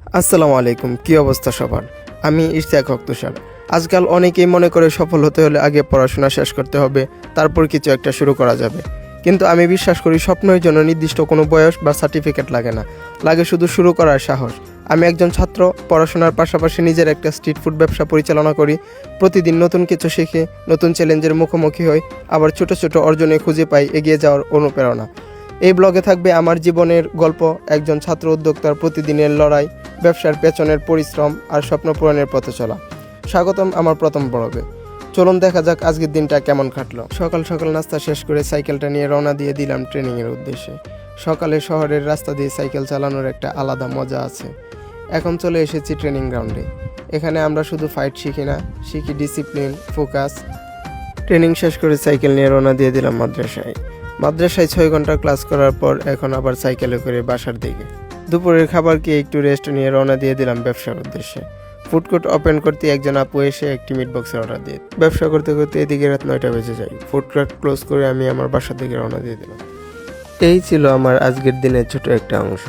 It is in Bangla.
আসসালামু আলাইকুম, কী অবস্থা সবার? আমি ইশতিয়াক হক তুষার। আজকাল অনেকেই মনে করে সফল হতে হলে আগে পড়াশোনা শেষ করতে হবে, তারপর কিছু একটা শুরু করা যাবে। কিন্তু আমি বিশ্বাস করি স্বপ্নের জন্য নির্দিষ্ট কোনো বয়স বা সার্টিফিকেট লাগে না, লাগে শুধু শুরু করার সাহস। আমি একজন ছাত্র, পড়াশোনার পাশাপাশি নিজের একটা স্ট্রিট ফুড ব্যবসা পরিচালনা করি। প্রতিদিন নতুন কিছু শিখি, নতুন চ্যালেঞ্জের মুখোমুখি হই, আবার ছোট ছোট অর্জনে খুঁজে পাই এগিয়ে যাওয়ার অনুপ্রেরণা। এই ব্লগে থাকবে আমার জীবনের গল্প, একজন ছাত্র উদ্যোক্তার প্রতিদিনের লড়াই, ব্যবসার পেছনের পরিশ্রম আর স্বপ্ন পূরণের পথে চলা। স্বাগতম আমার প্রথম ব্লগে। চলুন দেখা যাক আজকের দিনটা কেমন কাটলো। সকাল সকাল নাস্তা শেষ করে সাইকেলটা নিয়ে রওনা দিয়ে দিলাম ট্রেনিংয়ের উদ্দেশ্যে। সকালে শহরের রাস্তা দিয়ে সাইকেল চালানোর একটা আলাদা মজা আছে। এখন চলে এসেছি ট্রেনিং গ্রাউন্ডে। এখানে আমরা শুধু ফাইট শিখি না, শিখি ডিসিপ্লিন, ফোকাস। ট্রেনিং শেষ করে সাইকেল নিয়ে রওনা দিয়ে দিলাম মাদ্রাসায় 6 ঘন্টা ক্লাস করার পর এখন আবার সাইকেলে করে বাসার দিকে। দুপুরের খাবার খেয়ে একটু রেস্ট নিয়ে রওনা দিয়ে দিলাম ব্যবসার উদ্দেশ্যে। ফুড কোর্ট ওপেন করতে একজন আপু এসে একটি মিট বক্সের অর্ডার দিয়ে ব্যবসা করতে করতে এদিকে রাত 9টা বেজে যায়। ফুড কোর্ট ক্লোজ করে আমি আমার বাসার দিকে রওনা দিয়ে দিলাম। এই ছিল আমার আজকের দিনের ছোট একটা অংশ।